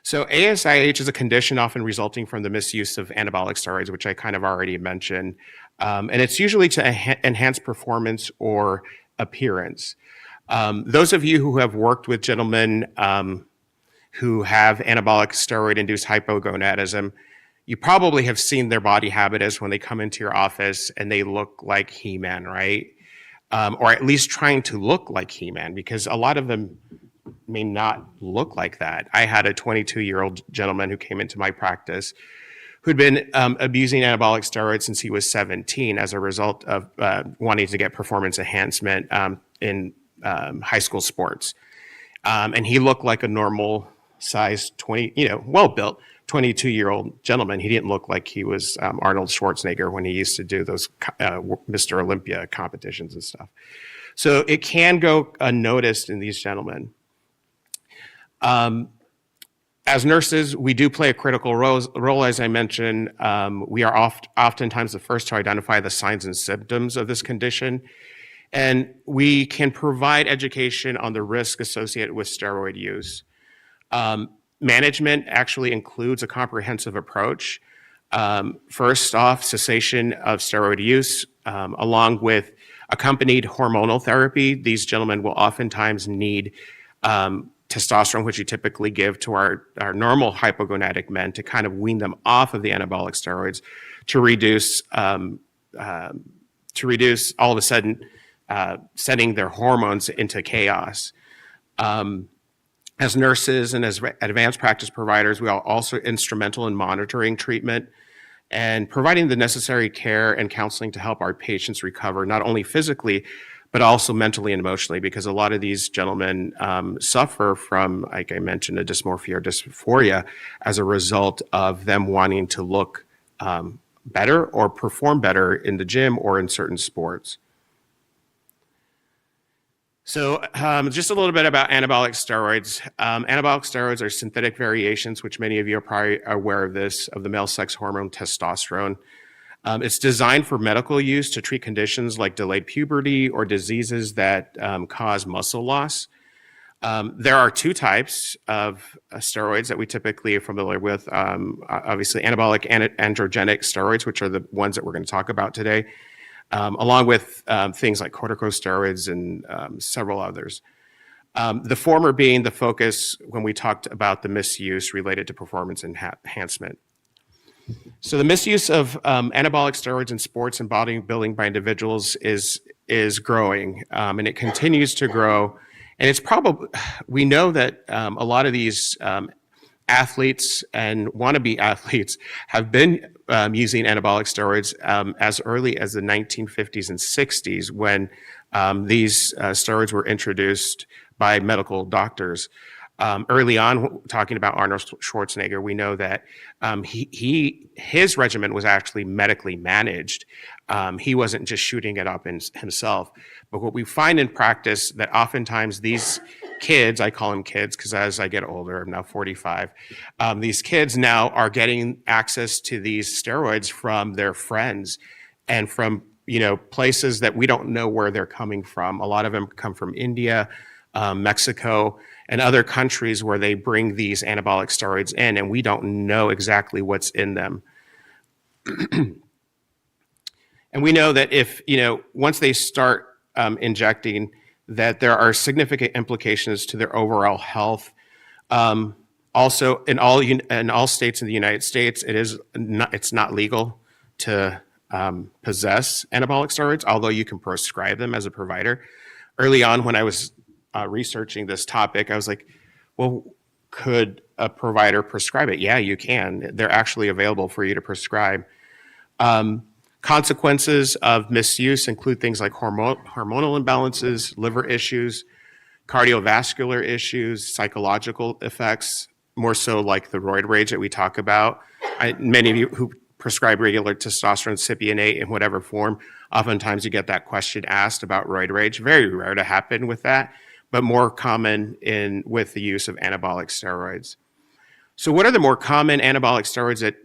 So ASIH is a condition often resulting from the misuse of anabolic steroids, which I kind of already mentioned. And it's usually to enhance performance or appearance. Those of you who have worked with gentlemen who have anabolic steroid-induced hypogonadism, you probably have seen their body habitus when they come into your office and they look like He-Man, right? Or at least trying to look like He-Man, because a lot of them may not look like that. I had a 22-year-old gentleman who came into my practice who'd been abusing anabolic steroids since he was 17 as a result of wanting to get performance enhancement in high school sports. And he looked like a normal size 20, well-built 22-year-old gentleman. He didn't look like he was Arnold Schwarzenegger when he used to do those Mr. Olympia competitions and stuff. So it can go unnoticed in these gentlemen. As nurses, we do play a critical role, as I mentioned. We are oftentimes the first to identify the signs and symptoms of this condition. And we can provide education on the risk associated with steroid use. Management actually includes a comprehensive approach. First off, cessation of steroid use, along with accompanied hormonal therapy. These gentlemen will oftentimes need testosterone, which you typically give to our normal hypogonadic men to kind of wean them off of the anabolic steroids to reduce all of a sudden sending their hormones into chaos. As nurses and as advanced practice providers, we are also instrumental in monitoring treatment and providing the necessary care and counseling to help our patients recover, not only physically, but also mentally and emotionally, because a lot of these gentlemen suffer from, like I mentioned, a dysmorphia or dysphoria as a result of them wanting to look better or perform better in the gym or in certain sports. So just a little bit about anabolic steroids. Anabolic steroids are synthetic variations, which many of you are probably aware of this, of the male sex hormone testosterone. It's designed for medical use to treat conditions like delayed puberty or diseases that cause muscle loss. There are two types of steroids that we typically are familiar with. Obviously, anabolic androgenic steroids, which are the ones that we're going to talk about today, along with things like corticosteroids and several others. The former being the focus when we talked about the misuse related to performance enhancement. So the misuse of anabolic steroids in sports and bodybuilding by individuals is growing, and it continues to grow. And it's probably, we know that a lot of these athletes and wannabe athletes have been using anabolic steroids as early as the 1950s and 60s when these steroids were introduced by medical doctors. Early on, talking about Arnold Schwarzenegger, we know that his regimen was actually medically managed. He wasn't just shooting it up himself. But what we find in practice that oftentimes these kids, I call them kids because as I get older, I'm now 45, these kids now are getting access to these steroids from their friends and from places that we don't know where they're coming from. A lot of them come from India, Mexico, and other countries where they bring these anabolic steroids in, and we don't know exactly what's in them. And we know that if, once they start injecting, that there are significant implications to their overall health. Also, in all states in the United States, it's not legal to possess anabolic steroids, although you can prescribe them as a provider. Early on, when I was researching this topic, I was like, well, could a provider prescribe it? Yeah, you can. They're actually available for you to prescribe. Consequences of misuse include things like hormonal imbalances, liver issues, cardiovascular issues, psychological effects, more so like the roid rage that we talk about. Many of you who prescribe regular testosterone, cypionate in whatever form, oftentimes you get that question asked about roid rage. Very rare to happen with that, but more common with the use of anabolic steroids. So what are the more common anabolic steroids that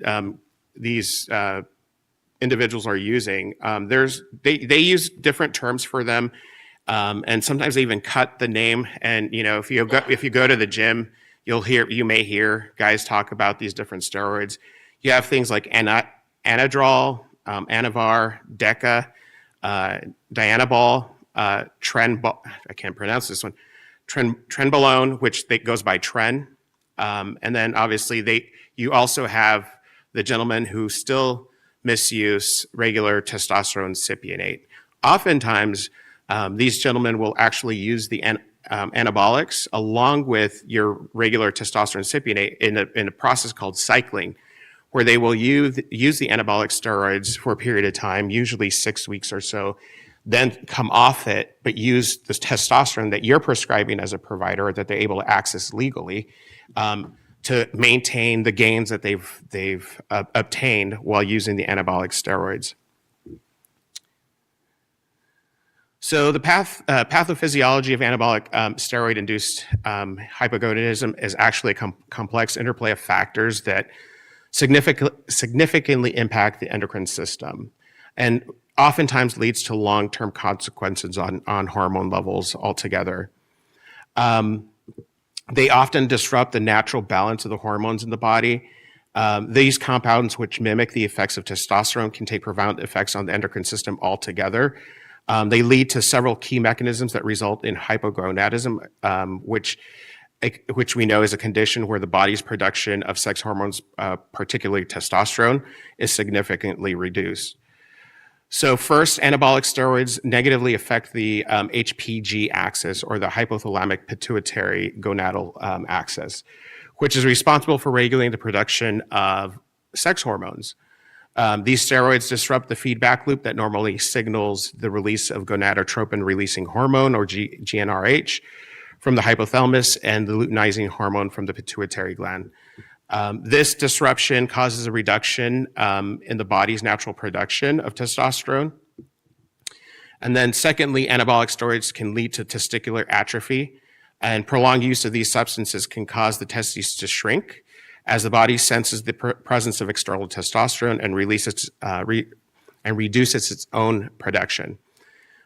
these individuals are using? They use different terms for them, and sometimes they even cut the name. And if you go to the gym, You may hear guys talk about these different steroids. You have things like Anadrol, Anavar, Deca, Dianabol, I can't pronounce this one, Trenbolone, which goes by Tren. And then obviously you also have the gentlemen who still misuse regular testosterone cypionate. Oftentimes, these gentlemen will actually use the anabolics along with your regular testosterone cypionate in a process called cycling, where they will use the anabolic steroids for a period of time, usually 6 weeks or so, then come off it, but use the testosterone that you're prescribing as a provider or that they're able to access legally to maintain the gains that they've obtained while using the anabolic steroids. So the pathophysiology of anabolic steroid-induced hypogonadism is actually a complex interplay of factors that significantly impact the endocrine system, and oftentimes leads to long-term consequences on hormone levels altogether. They often disrupt the natural balance of the hormones in the body. These compounds, which mimic the effects of testosterone, can take profound effects on the endocrine system altogether. They lead to several key mechanisms that result in hypogonadism, which we know is a condition where the body's production of sex hormones, particularly testosterone, is significantly reduced. So first, anabolic steroids negatively affect the HPG axis, or the hypothalamic pituitary gonadal axis, which is responsible for regulating the production of sex hormones. These steroids disrupt the feedback loop that normally signals the release of gonadotropin-releasing hormone, or GnRH, from the hypothalamus and the luteinizing hormone from the pituitary gland. This disruption causes a reduction in the body's natural production of testosterone. And then secondly, anabolic steroids can lead to testicular atrophy, and prolonged use of these substances can cause the testes to shrink as the body senses the presence of external testosterone and reduces its own production.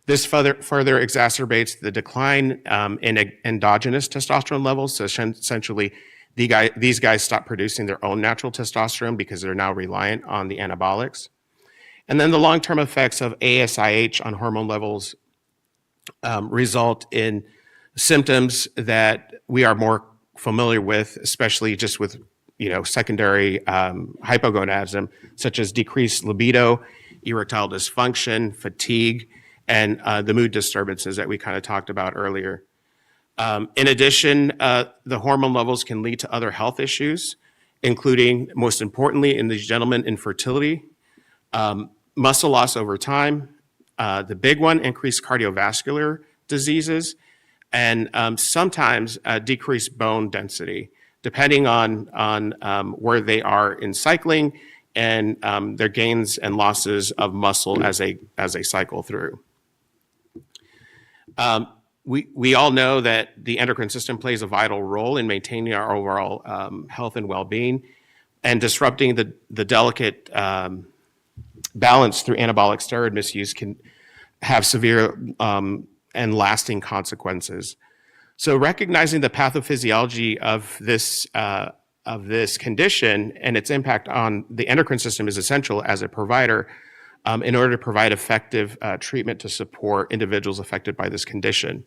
This further exacerbates the decline in endogenous testosterone levels. So essentially, these guys stop producing their own natural testosterone because they're now reliant on the anabolics. And then the long-term effects of ASIH on hormone levels result in symptoms that we are more familiar with, especially just with secondary hypogonadism, such as decreased libido, erectile dysfunction, fatigue, and the mood disturbances that we kind of talked about earlier. In addition, the hormone levels can lead to other health issues, including, most importantly, in these gentlemen, infertility, muscle loss over time, the big one, increased cardiovascular diseases, and sometimes decreased bone density, depending on where they are in cycling and their gains and losses of muscle as they cycle through. We all know that the endocrine system plays a vital role in maintaining our overall health and well-being, and disrupting the delicate balance through anabolic steroid misuse can have severe and lasting consequences. So recognizing the pathophysiology of this condition and its impact on the endocrine system is essential as a provider in order to provide effective treatment to support individuals affected by this condition.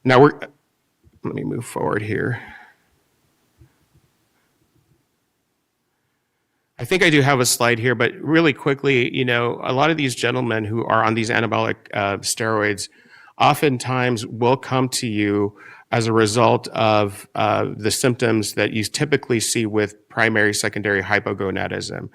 Now let me move forward here. I think I do have a slide here, but really quickly, a lot of these gentlemen who are on these anabolic steroids oftentimes will come to you as a result of the symptoms that you typically see with primary, secondary hypogonadism.